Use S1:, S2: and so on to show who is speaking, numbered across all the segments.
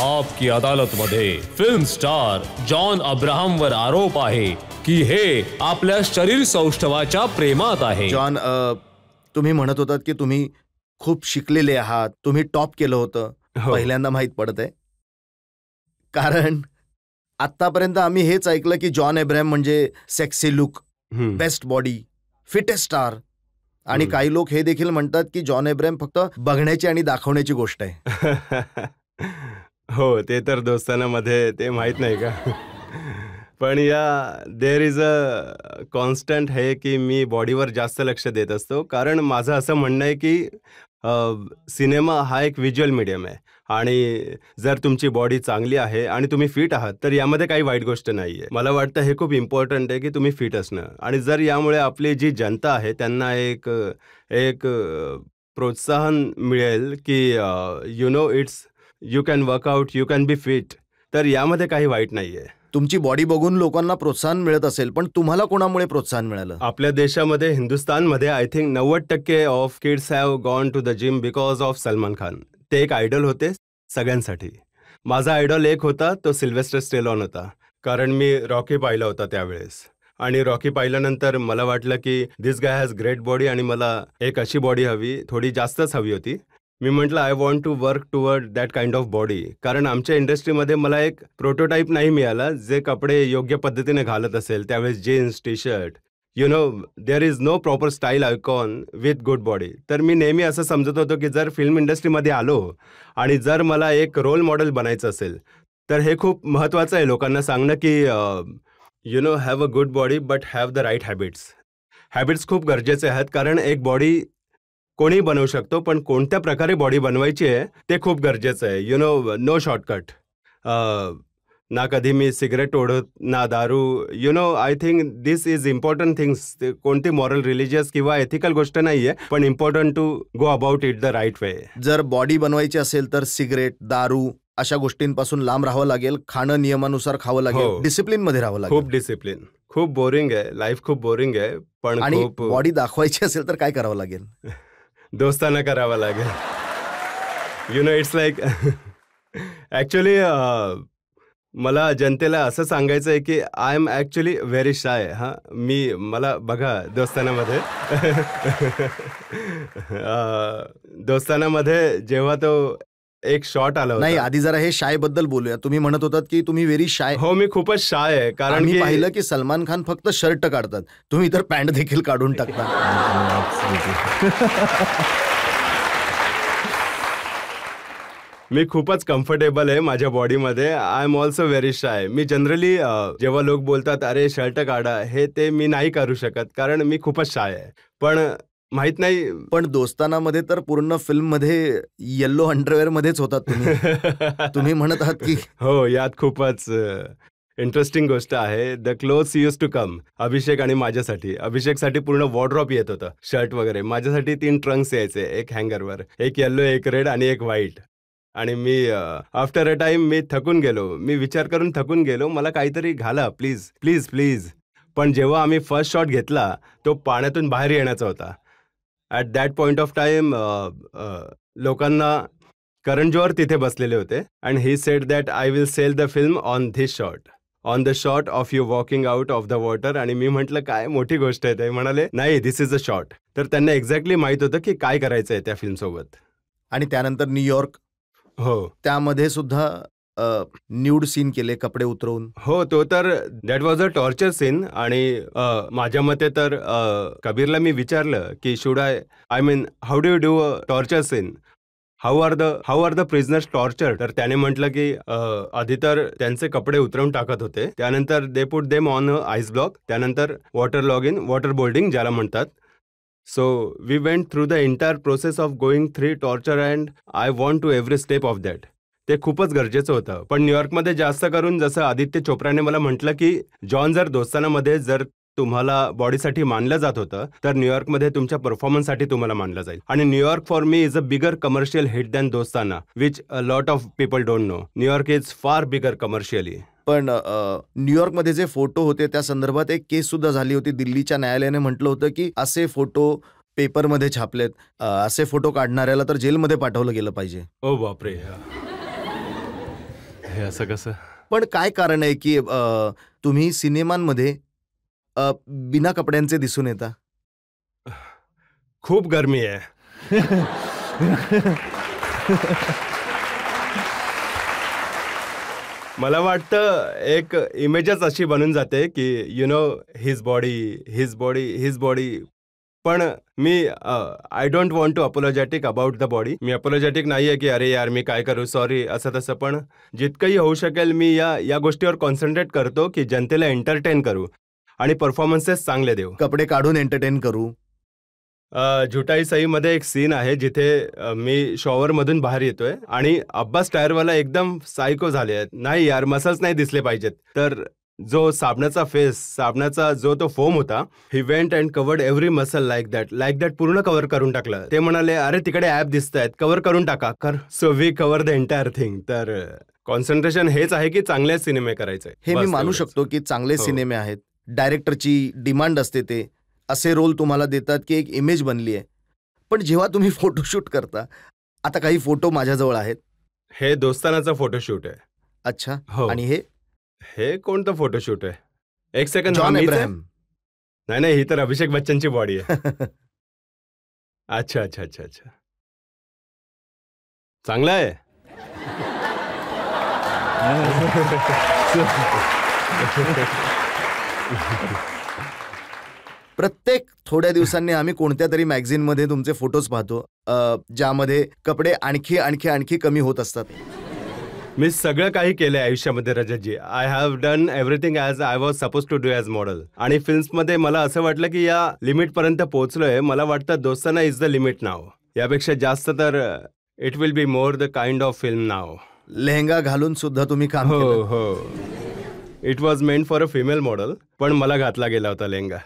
S1: आपकी अदालतमध्ये film star John अब्राहमवर आरोप आहे की हे आपल्या शरीर सौष्ठवाच्या प्रेमात आहे.
S2: जॉन, तुम्ही म्हणत होतात की तुम्ही खूप शिकलेले आहात, तुम्ही टॉप केलं होतं. पहिल्यांदा माहीत पडतंय, कारण आतापर्यंत आम्ही हेच ऐकलं की जॉन अब्राहम म्हणजे sexy look, best body, fittest star. आणि काही लोक हे देखील म्हणतात की जॉन अब्राहम फक्त बघण्याची आणि दाखवण्याची गोष्ट आहे.
S3: हो, ते तर दोस्तानामध्ये ते माहीत नाही का. पण देअर इज अ कॉन्स्टंट आहे की मी बॉडीवर जास्त लक्ष देत असतो, कारण माझं असं म्हणणं आहे की सिनेमा हा एक व्हिज्युअल मीडियम आहे आणि जर तुमची बॉडी चांगली आहे आणि तुम्ही फिट आहात तर यामध्ये काही वाईट गोष्ट नाही आहे. मला वाटतं हे खूप इम्पॉर्टंट आहे की तुम्ही फिट असणं, आणि जर यामुळे आपली जी जनता आहे त्यांना एक एक प्रोत्साहन मिळेल की you can workout, you can be fit, तर यामध्ये काही वाईट नाही आहे.
S2: तुमची बॉडी बघून लोकांना प्रोत्साहन मिळत असेल, पण तुम्हाला कोणामुळे प्रोत्साहन मिळालं?
S3: आपल्या देशामध्ये, हिंदुस्थानमध्ये I think 90% of kids have gone to the gym because of Salman Khan. ते एक आयडल होते सगळ्यांसाठी. माझा आयडॉल एक होता, तो सिल्वेस्टर स्टेलॉन होता, कारण मी रॉकी पाहिला होता त्यावेळेस. आणि रॉकी पाहिल्यानंतर मला वाटलं की this guy has great body आणि मला एक अशी बॉडी हवी, थोडी जास्तच हवी होती. मी म्हटलं I want to work toward that kind of body, कारण आमच्या इंडस्ट्रीमध्ये मला एक प्रोटोटाईप नाही मिळाला जे कपडे योग्य पद्धतीने घालत असेल. त्यावेळेस jeans, T shirt, there is no proper style icon with good body. तर मी नेहमी असं समजत होतो की जर फिल्म इंडस्ट्रीमध्ये आलो आणि जर मला एक रोल मॉडेल बनायचं असेल तर हे खूप महत्त्वाचं आहे लोकांना सांगणं की have a good body but have the right habits. Habits खूप गरजेचे आहेत, कारण एक बॉडी कोणी बनवू शकतो, पण कोणत्या प्रकारे बॉडी बनवायची आहे ते खूप गरजेचं आहे. No shortcut. ना कधी मी सिगरेट ओढत, ना दारू. I think this is important things. कोणती मॉरल, रिलिजियस किंवा एथिकल गोष्ट नाही आहे, पण important to go about it the right way.
S2: जर बॉडी बनवायची असेल तर सिगरेट, दारू अशा गोष्टींपासून लांब राहावं लागेल, खाणं नियमानुसार खावं लागेल, डिसिप्लिन मध्ये राहावं लागेल.
S3: खूप डिसिप्लिन. खूप बोरिंग आहे लाईफ, खूप बोरिंग आहे. पण
S2: आणि बॉडी दाखवायची असेल तर काय करावं लागेल?
S3: दोस्ताना करावं लागेल. इट्स लाईक ॲक्च्युली मला जनतेला असं सांगायचं आहे की I am actually very shy. मला बघा दोस्तानामध्ये दोस्तानामध्ये जेव्हा तो एक शॉट आला होता.
S2: नाही, आधी जरा हे शाय बद्दल बोलूया. तुम्ही म्हणत होतात की तुम्ही व्हेरी शाय.
S3: हो, मी खूपच शाय आहे, कारण
S2: मी पाहिलं की सलमान खान फक्त शर्ट काढतात, तुम्ही तर पॅन्ट देखील काढून टाकता.
S3: मी खूपच कम्फर्टेबल आहे माझ्या बॉडीमध्ये. I am also very shy. Me generally जेव्हा लोक बोलतात अरे शर्ट काढा, ते मी नाही करू शकत, कारण मी खूपच शाय आहे. पण माहित नाही.
S2: पण दोस्तानामध्ये तर पूर्ण फिल्म मध्ये येल्लो अंडरवेअर मध्येच होतात तुम्ही. तुम्ही म्हणत आहात की
S3: हो, यात खूपच इंटरेस्टिंग गोष्ट आहे. The clothes used to come. Abhishek आणि माझ्यासाठी, अभिषेकसाठी पूर्ण वॉर्डरॉप येत होतं, शर्ट वगैरे. माझ्यासाठी 3 ट्रंक्स यायचे, एक हँगरवर, एक येल्लो, एक रेड आणि एक व्हाईट. आणि मी आफ्टर अ टाइम मी थकून गेलो. मी विचार करून थकून गेलो, मला काहीतरी घाला प्लीज प्लीज प्लीज. पण जेव्हा आम्ही फर्स्ट शॉट घेतला, तो पाण्यातून बाहेर येण्याचा होता. At that point of time लोकांना करण जोहर तिथे बसलेले होते, and he said that I will sell the film on this shot, on the shot of you walking out of the water. आणि मी म्हटलं काय मोठी गोष्ट आहे. ते म्हणाले नाही, दिस इज अ शॉट. तर त्यांना एक्झॅक्टली माहीत होतं की काय करायचं आहे त्या फिल्मसोबत.
S2: आणि त्यानंतर न्यूयॉर्क,
S3: हो,
S2: त्यामध्ये सुद्धा न्यूड सीन केले, कपडे उतरवून.
S3: हो, तो तर that was a torture scene. आणि माझ्या मते तर कबीरला मी विचारलं की should I mean how do you do a torture scene, how are the prisoners torture. तर त्याने म्हटलं की आधी तर त्यांचे कपडे उतरवून टाकत होते, त्यानंतर they put them on ice block, त्यानंतर वॉटर लॉगिन, वॉटर बोर्डिंग ज्याला म्हणतात. So we went through the entire process of going through torture, and I want to every step of that. ते खूपच गरजेचं होतं. पण न्यूयॉर्कमध्ये जास्त करून जसं आदित्य चोप्राने मला म्हटलं की जॉन, जर दोस्तानामध्ये जर तुम्हाला बॉडीसाठी मानलं जात होतं, तर न्यूयॉर्कमध्ये तुमच्या परफॉर्मन्ससाठी तुम्हाला मानलं जाईल. आणि New York for me is a bigger commercial hit than Dostana, which a lot of people don't know. New York is far bigger commercially.
S2: पण न्यूयॉर्कमध्ये जे फोटो होते त्या संदर्भात एक केस सुद्धा झाली होती. दिल्लीच्या न्यायालयाने म्हटलं होतं की असे फोटो पेपरमध्ये छापलेत, असे फोटो काढणाऱ्याला तर जेलमध्ये पाठवलं गेलं पाहिजे.
S3: ओ बापरे. हे असं कसं?
S2: पण काय कारण आहे की तुम्ही सिनेमांमध्ये बिना कपड्यांचे दिसून येता?
S3: खूप गरमी आहे. मला वाटतं एक इमेजच अशी बनून जाते की हिज बॉडी. पण मी I don't want to apologetic about the body. मी अपोलॉजॅटिक नाही आहे की अरे यार मी काय करू, सॉरी, असं तसं. पण जितकंही होऊ शकेल मी या गोष्टीवर कॉन्सन्ट्रेट करतो की जनतेला एंटरटेन करू आणि परफॉर्मन्सेस चांगले देऊ.
S2: कपडे काढून एंटरटेन करू.
S3: झुटाई सईमध्ये एक सीन आहे जिथे मी शॉवरमधून बाहेर येतोय आणि अब्बास टायरवाला एकदम सायको झाले आहेत. नाही यार, मसल्स नाही दिसले पाहिजेत. तर जो साबणाचा जो तो फोम होता, he went and covered every muscle like that पूर्ण कव्हर करून टाकलं. ते म्हणाले अरे तिकडे ॲप दिसत आहेत, कव्हर करून टाका. So we cover the entire thing. तर कॉन्सन्ट्रेशन हेच आहे की चांगले सिनेमे करायचे.
S2: हे मी मानू शकतो की चांगले सिनेमे आहेत. डायरेक्टरची डिमांड असते, ते असे रोल तुम्हाला देतात की एक इमेज बनली आहे. पण जेव्हा तुम्ही फोटोशूट करता, आता काही फोटो माझ्याजवळ आहेत.
S3: हे दोस्तानाचा फोटोशूट आहे.
S2: अच्छा.
S3: हो.
S2: आणि
S3: हे कोणतं फोटोशूट आहे? एक सेकंड.
S2: John Abraham.
S3: नाही, ही तर अभिषेक बच्चनची बॉडी आहे. अच्छा. चांगला आहे.
S2: प्रत्येक थोड्या दिवसांनी आम्ही कोणत्या तरी मॅगझिनमध्ये तुमचे फोटोज पाहतो, ज्यामध्ये कपडे आणखी कमी होत असतात.
S3: मी सगळं काही केलंय आयुष्यामध्ये Rajatji. I have done everything as I was suppose to do as model. आणि फिल्म्समध्ये मला असं वाटलं की या लिमिटपर्यंत पोहोचलोय. मला वाटतं दोस्ताना इज द लिमिट नाव. यापेक्षा जास्त तर it will be more the kind of film नाव.
S2: लेहंगा घालून सुद्धा तुम्ही काम केलं.
S3: हो. It was meant for a female model, पण मला घातला गेला होता lehenga.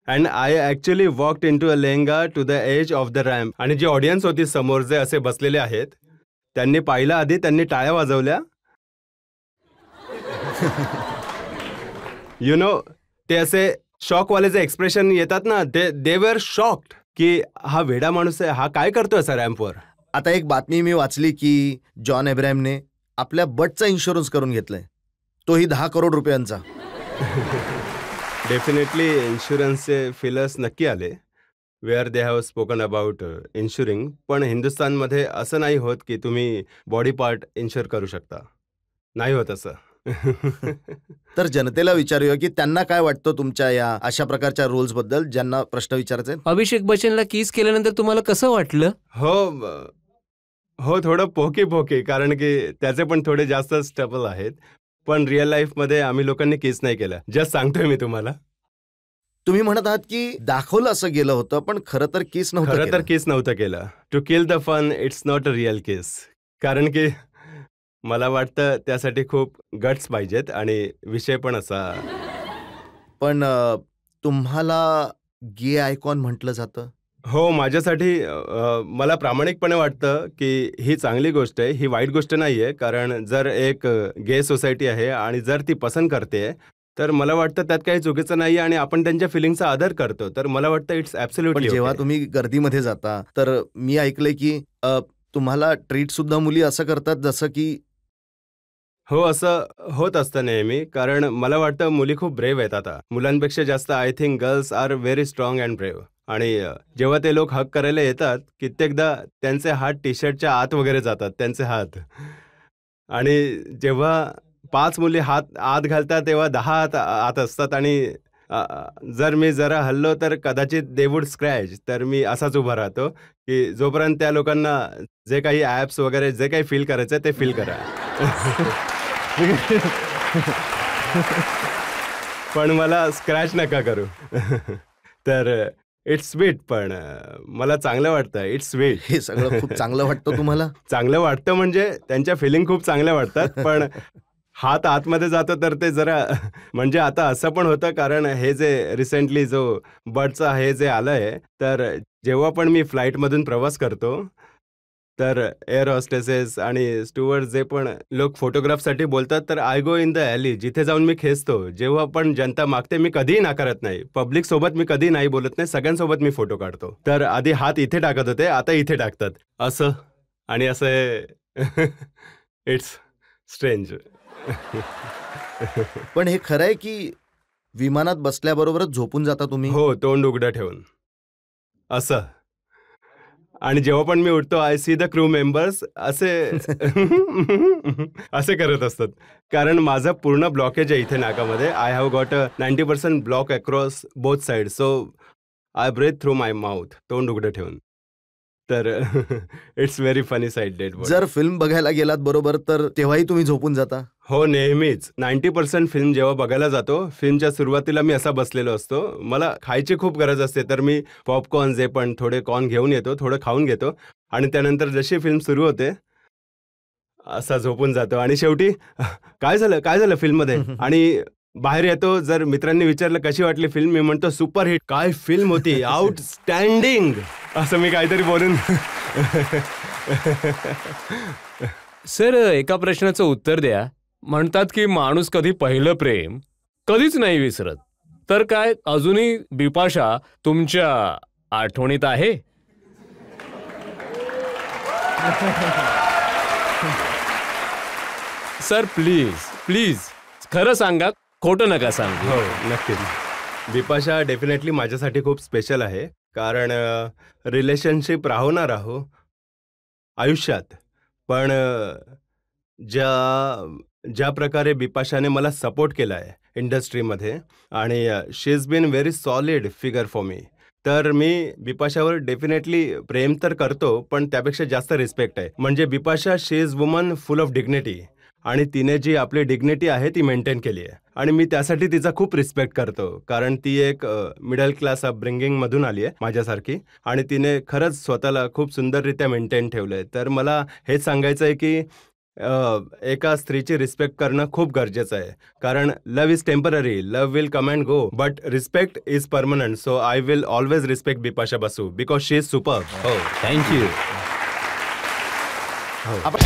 S3: And I actually walked in to a lehenga to the edge of the ramp. आणि जी ऑडियन्स होती समोर, जे असे बसलेले आहेत, त्यांनी पाहिलं आधी, त्यांनी टाळ्या वाजवल्या. ते असे शॉकवाले जे एक्सप्रेशन येतात ना, दे वर शॉक्ड की हा वेडा माणूस आहे, हा काय करतोय असा रॅम्पवर.
S2: आता एक बातमी मी वाचली की जॉन अब्राहमने आपल्या बटचा इन्शुरन्स करून घेतलाय, तोही 10 करोड रुपयांचा.
S3: डेफिनेटली इन्शुरन्सचे फिलर्स नक्की आले, where they have spoken about ensuring. पण हिंदुस्थानमध्ये असं नाही होत की तुम्ही बॉडी पार्ट इन्शुर करू शकता. नाही होत असं.
S2: तर जनतेला विचारूया की त्यांना काय वाटतं तुमच्या या अशा प्रकारच्या रोल्स बद्दल, ज्यांना प्रश्न विचारायचे.
S1: अभिषेक बच्चनला किस केल्यानंतर तुम्हाला कसं वाटलं?
S3: हो, थोडं पोकी, कारण की त्याचे पण थोडे जास्त स्ट्रगल आहेत. पण रिअल लाईफमध्ये आम्ही लोकांनी किस नाही केलं. जस्ट सांगतोय मी तुम्हाला.
S2: तुम्ही म्हणत आहात की दाखवलं असं गेलं होतं, पण खरं तर किस
S3: नव्हतं केलं. To kill the fun, it's not a real kiss. कारण की मला वाटतं त्यासाठी खूप गट्स पाहिजेत आणि विषय पण असा.
S2: पण तुम्हाला गे आयकॉन म्हटलं जातं.
S3: हो, माझ्यासाठी मला प्रामाणिकपणे वाटतं की ही चांगली गोष्ट आहे, ही वाईट गोष्ट नाही आहे. कारण जर एक गे सोसायटी आहे आणि जर ती पसंत करते, तर मला वाटतं त्यात काही चुकीचं नाही आणि आपण त्यांच्या फिलिंगचा आदर करतो. तर मला वाटतं इट्स ॲब्सोल्युटली.
S2: जेव्हा तुम्ही गर्दीमध्ये जाता, तर मी ऐकलंय की तुम्हाला ट्रीट सुद्धा मुली असं करतात जसं की.
S3: हो, असं होत असतं नेहमी. कारण मला वाटतं मुली खूप ब्रेव्ह आहेत आता. मुलांपेक्षा जास्त I think girls are very strong and brave. आणि जेव्हा ते लोक हक करायला येतात, कित्येकदा त्यांचे हात टी शर्टच्या आत वगैरे जातात, त्यांचे हात. आणि जेव्हा 5 मुली हात आत घालतात, तेव्हा 10 आत असतात. आणि जर मी जरा हल्लो तर कदाचित दे वुड स्क्रॅच. तर मी असाच उभा राहतो की जोपर्यंत त्या लोकांना जे काही ॲप्स वगैरे जे काही फील करायचं ते फील करा. पण मला स्क्रॅच नका करू. तर इट्स स्वीट. पण मला चांगलं वाटतं. It's sweet.
S2: हे सगळं खूप चांगलं वाटतं तुम्हाला?
S3: चांगलं वाटतं म्हणजे त्यांच्या फिलिंग खूप चांगल्या वाटतात. पण हात आतमध्ये जातो तर ते जरा म्हणजे आता असं पण होतं, कारण हे जे रिसेंटली जो बटचं हे जे आलंय, तर जेव्हा पण मी फ्लाईटमधून प्रवास करतो, तर एअर हॉस्टेसेस आणि स्टुअर्ड जे पण लोक फोटोग्राफसाठी बोलतात, तर आय गो इन द ॲली, जिथे जाऊन मी खेचतो. जेव्हा पण जनता मागते, मी कधीही नाकारत नाही. पब्लिक सोबत मी कधी नाही बोलत नाही, सगळ्यांसोबत मी फोटो काढतो. तर आधी हात इथे टाकत होते, आता इथे टाकतात. असं आणि असं इट्स स्ट्रेंज.
S2: पण हे खरं आहे की विमानात बसल्याबरोबरच झोपून जाता तुम्ही?
S3: हो, तोंड उघडं ठेवून असं. आणि जेव्हा पण मी उठतो I see the crew members असे असे करत असतात. कारण माझा पूर्ण ब्लॉकेज आहे इथे नाकामध्ये. I have got a 90% block across both side, so I breathe through my mouth, तोंड उघडं ठेवून. तर it's very funny side date.
S2: जर फिल्म बघायला गेलात बरोबर तर तेव्हाही तुम्ही झोपून जाता?
S3: हो, नेहमीच. 90% फिल्म जेव्हा बघायला जातो, फिल्मच्या सुरुवातीला मी असा बसलेलो असतो. मला खायची खूप गरज असते, तर मी पॉपकॉर्न जे पण थोडे कॉर्न घेऊन येतो, थोडं खाऊन घेतो आणि त्यानंतर जशी फिल्म सुरू होते असा झोपून जातो. आणि शेवटी काय झालं फिल्ममध्ये? आणि बाहेर येतो, जर मित्रांनी विचारलं कशी वाटली फिल्म, मी म्हणतो सुपरहिट. काय फिल्म होती, आउटस्टँडिंग, असं मी काहीतरी बोलून.
S1: सर, एका प्रश्नाचं उत्तर द्या. म्हणतात की माणूस कधी पहिलं प्रेम कधीच नाही विसरत. तर काय अजूनही बिपाशा तुमच्या आठवणीत आहे? सर प्लीज प्लीज खरं सांगा, खोटं नका सांगू.
S3: हो, नक्कीच. बिपाशा डेफिनेटली माझ्यासाठी खूप स्पेशल आहे. कारण रिलेशनशिप राहो ना राहो आयुष्यात, पण ज्या प्रकारे बिपाशाने मला सपोर्ट केला आहे इंडस्ट्रीमध्ये, आणि she is been very solid figure for me. तर मी बिपाशावर डेफिनेटली प्रेम तर करतो, पण त्यापेक्षा जास्त रिस्पेक्ट आहे. म्हणजे Bipasha, she is woman full of dignity, आणि तिने जी आपली डिग्निटी आहे ती मेंटेन केली आहे. आणि मी त्यासाठी तिचा खूप रिस्पेक्ट करतो. कारण ती एक मिडल क्लास अपब्रिंगिंगमधून आली आहे माझ्यासारखी, आणि तिने खरंच स्वतःला खूप सुंदररित्या मेंटेन ठेवलं आहे. तर मला हेच सांगायचं आहे की एका स्त्रीची रिस्पेक्ट करणं खूप गरजेचं आहे. कारण love is temporary, love will come and go, but respect is permanent. So I will always respect Bipasha बसू बिकॉज शी इज सुपर.
S1: हो, थँक्यू.
S2: आपण